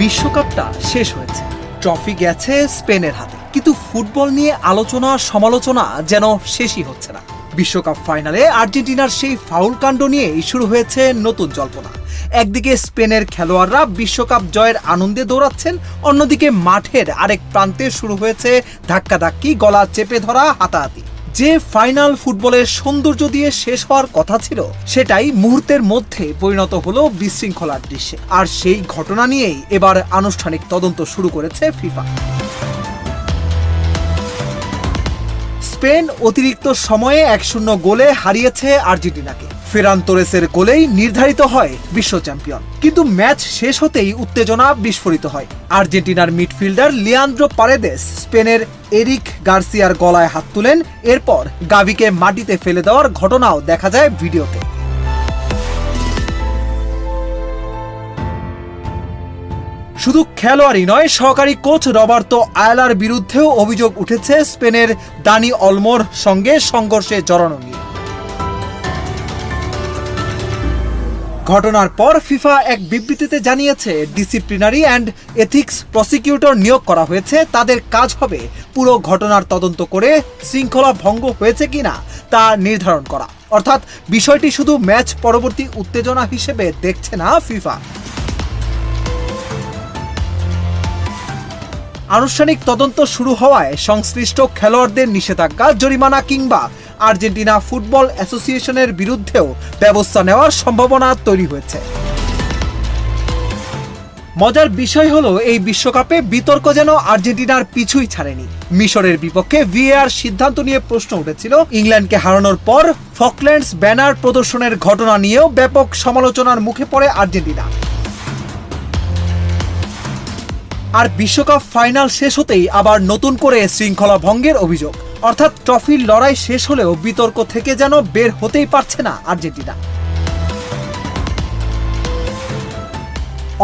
বিশ্বকাপটা শেষ হয়েছে, ট্রফি গেছে স্পেনের হাতে, কিন্তু ফুটবল নিয়ে আলোচনা সমালোচনা যেন শেষই হচ্ছে না। বিশ্বকাপ ফাইনালে আর্জেন্টিনার সেই ফাউল কাণ্ড নিয়েই শুরু হয়েছে নতুন জল্পনা। একদিকে স্পেনের খেলোয়াড়রা বিশ্বকাপ জয়ের আনন্দে দৌড়াচ্ছেন, অন্যদিকে মাঠের আরেক প্রান্তে শুরু হয়েছে ধাক্কাধাক্কি, গলা চেপে ধরা, হাতাহাতি। যে ফাইনাল ফুটবলের সৌন্দর্য দিয়ে শেষ হওয়ার কথা ছিল, সেটাই মুহূর্তের মধ্যে পরিণত হলো বিশৃঙ্খলার দৃশ্যে। আর সেই ঘটনা নিয়েই এবার আনুষ্ঠানিক তদন্ত শুরু করেছে ফিফা। স্পেন অতিরিক্ত সময়ে 1-0 গোলে হারিয়েছে আর্জেন্টিনাকে। ফেরান তোরেসের গোলেই নির্ধারিত হয় বিশ্ব চ্যাম্পিয়ন। কিন্তু ম্যাচ শেষ হতেই উত্তেজনা বিস্ফোরিত হয়। আর্জেন্টিনার মিডফিল্ডার লিয়ান্দ্রো পারেদেস স্পেনের এরিক গার্সিয়ার গলায় হাত তুলেন। এরপর গাভিকে মাটিতে ফেলে দেওয়ার ঘটনাও দেখা যায় ভিডিওতে। শুধু খেলোয়াড়ই নয়, সহকারী কোচ রবার্তো আয়ালার বিরুদ্ধেও অভিযোগ উঠেছে স্পেনের দানি অলমোর সঙ্গে সংঘর্ষে জড়ানো নিয়ে। ঘটনার পর ফিফা এক বিবৃতিতে জানিয়েছে, ডিসিপ্লিনারি অ্যান্ড এথিক্স প্রসিকিউটর নিয়োগ করা হয়েছে। তাদের কাজ হবে পুরো ঘটনার তদন্ত করে শৃঙ্খলা ভঙ্গ হয়েছে কিনা তা নির্ধারণ করা। অর্থাৎ বিষয়টি শুধু ম্যাচ পরবর্তী উত্তেজনা হিসেবে দেখছে না ফিফা। আনুষ্ঠানিক তদন্ত শুরু হওয়ায় সংশ্লিষ্ট খেলোয়াড়দের নিষেধাজ্ঞা, জরিমানা কিংবা আর্জেন্টিনা ফুটবল অ্যাসোসিয়েশনের বিরুদ্ধেও ব্যবস্থা নেওয়ার সম্ভাবনা তৈরি হয়েছে। মজার বিষয় হলো, এই বিশ্বকাপে বিতর্ক যেন আর্জেন্টিনার পিছুই ছাড়েনি। মিশরের বিপক্ষে ভিএআর সিদ্ধান্ত নিয়ে প্রশ্ন উঠেছিল। ইংল্যান্ডকে হারানোর পর ফকল্যান্ডস ব্যানার প্রদর্শনের ঘটনা নিয়েও ব্যাপক সমালোচনার মুখে পড়ে আর্জেন্টিনা। আর বিশ্বকাপ ফাইনাল শেষ হতেই আবার নতুন করে শৃঙ্খলা ভঙ্গের অভিযোগ। অর্থাৎ ট্রফির লড়াই শেষ হলেও বিতর্ক থেকে যেন বের হতেই পারছে না আর্জেন্টিনা।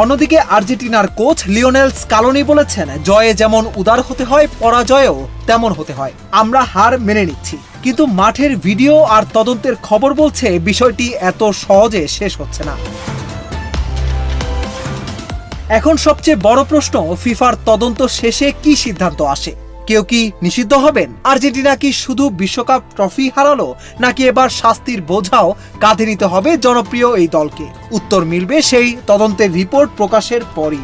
অন্যদিকে আর্জেন্টিনার কোচ লিওনেল স্কালোনি বলেছেন, জয়ে যেমন উদার হতে হয়, পরাজয়েও তেমন হতে হয়। আমরা হার মেনে নিচ্ছি, কিন্তু মাঠের ভিডিও আর তদন্তের খবর বলছে বিষয়টি এত সহজে শেষ হচ্ছে না। এখন সবচেয়ে বড় প্রশ্ন, ফিফার তদন্ত শেষে কি সিদ্ধান্ত আসে? কেউ কি নিষিদ্ধ হবেন? আর্জেন্টিনা কি শুধু বিশ্বকাপ ট্রফি হারালো, নাকি এবার শাস্তির বোঝাও কাঁধে নিতে হবে জনপ্রিয় এই দলকে? উত্তর মিলবে সেই তদন্তের রিপোর্ট প্রকাশের পরই।